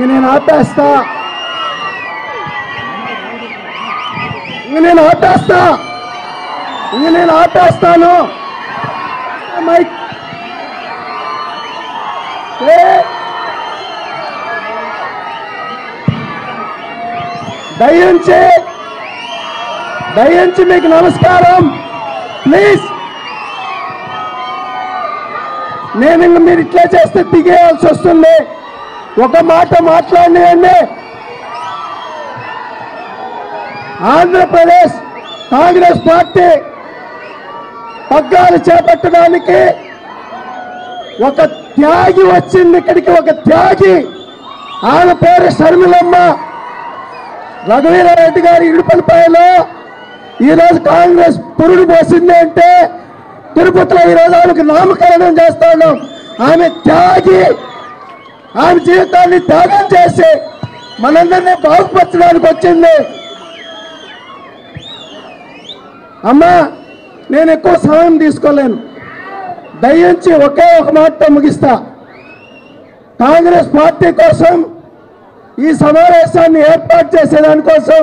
నేను ఆపేస్తాను. మైక్ దయించి మీకు నమస్కారం. ప్లీజ్, నేను మీరు ఇట్లా చేస్తే దిగేయాల్సి వస్తుంది. ఒక మాట మాట్లాడినండి. ఆంధ్రప్రదేశ్ కాంగ్రెస్ పార్టీ పగ్గాలు చేపట్టడానికి ఒక త్యాగి వచ్చింది ఇక్కడికి. ఒక త్యాగి, ఆమె పేరు షర్మిలమ్మ. రఘువీరారెడ్డి గారి ఇడుపల్లిపాయలో ఈరోజు కాంగ్రెస్ పురుడు పోసింది అంటే తిరుపతిలో ఈరోజు ఆమెకు నామకరణం చేస్తా ఉన్నాం. ఆమె త్యాగి, ఆమె జీవితాన్ని త్యాగం చేసి మనందరినీ బాగుపరచడానికి వచ్చింది. అమ్మా, నేను ఎక్కువ సమయం తీసుకోలేను. దయించి ఒకే ఒక మాటతో ముగిస్తా. కాంగ్రెస్ పార్టీ కోసం ఈ సమావేశాన్ని ఏర్పాటు చేసేదానికోసం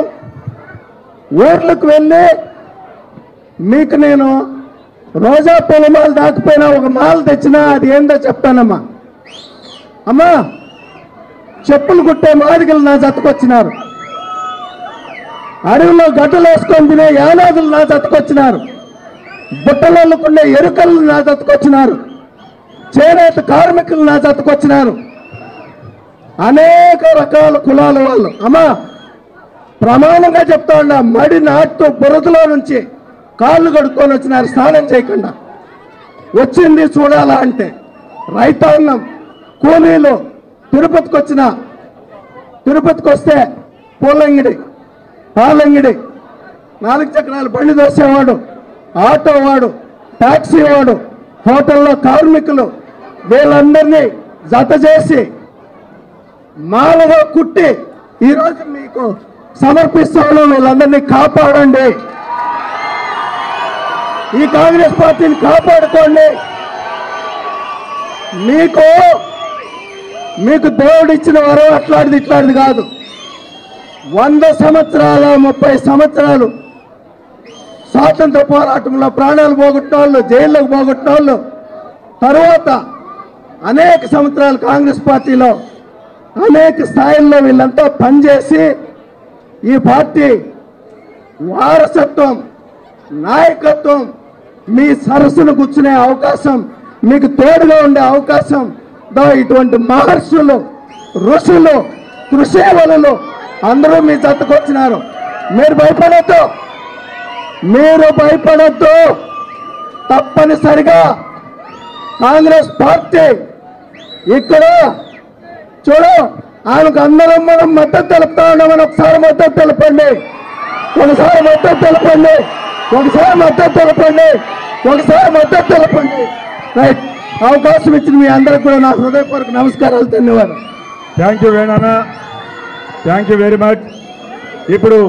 ఊర్లకు వెళ్ళి మీకు నేను రోజా పూల మాల దాకపోయినా ఒక మాల తెచ్చినా అది ఏందో చెప్తానమ్మా. అమ్మా, చెప్పులు కుట్టే మాదిగలు నా జతకొచ్చినారు. అడవిలో గడ్డలు వేసుకొని తినే యానాదులు నా జతకొచ్చినారు. బుట్టలల్లుకునే ఎరుకలు నా జతకొచ్చినారు. చేనేత కార్మికులు నా జతకొచ్చినారు. అనేక రకాల కులాల వాళ్ళు. అమ్మా, ప్రమాణంగా చెప్తా ఉన్నా, మడి నాటు బురదలో నుంచి కాళ్ళు కడుక్కొని వచ్చినారు స్నానం చేయకుండా. వచ్చింది చూడాలా అంటే రైతాంగం, కూలీలు. తిరుపతికి వస్తే పూలంగిడి, పాలంగిడి, 4 చక్రాల బండి దోసేవాడు, ఆటో వాడు, టాక్సీ వాడు, హోటల్లో కార్మికులు, వీళ్ళందరినీ జత చేసి మాలగా కుట్టి ఈరోజు మీకు సమర్పిస్తాను. వీళ్ళందరినీ కాపాడండి. ఈ కాంగ్రెస్ పార్టీని కాపాడుకోండి. మీకు దేవుడిచ్చిన వరం అట్లాంటిది ఇట్లాంటిది కాదు. 100 సంవత్సరాల 30 సంవత్సరాలు స్వాతంత్ర పోరాటంలో ప్రాణాలు పోగొట్టిన వాళ్ళు, జైల్లోకి పోగొట్టిన వాళ్ళు, తర్వాత అనేక సంవత్సరాలు కాంగ్రెస్ పార్టీలో అనేక స్థాయిల్లో వీళ్ళంతా పనిచేసి ఈ పార్టీ వారసత్వం, నాయకత్వం, మీ సరస్సును కూర్చునే అవకాశం, మీకు తోడుగా ఉండే అవకాశం ఇటువంటి మహర్షులు, ఋషులు, కృషేవలు అందరూ మీ జతకొచ్చినారు. మీరు భయపడద్దు. తప్పనిసరిగా కాంగ్రెస్ పార్టీ ఇక్కడ చూడు, ఆయనకు అందరం మనం మద్దతు తెలుపుతా ఉన్నామని ఒకసారి మద్దతు తెలపండి. రైట్, అవకాశం ఇచ్చిన మీ అందరికి కూడా నా హృదయపూర్వక నమస్కారాలు, ధన్యవాదాలు. Thank you Venanna, thank you very much. ఇప్పుడు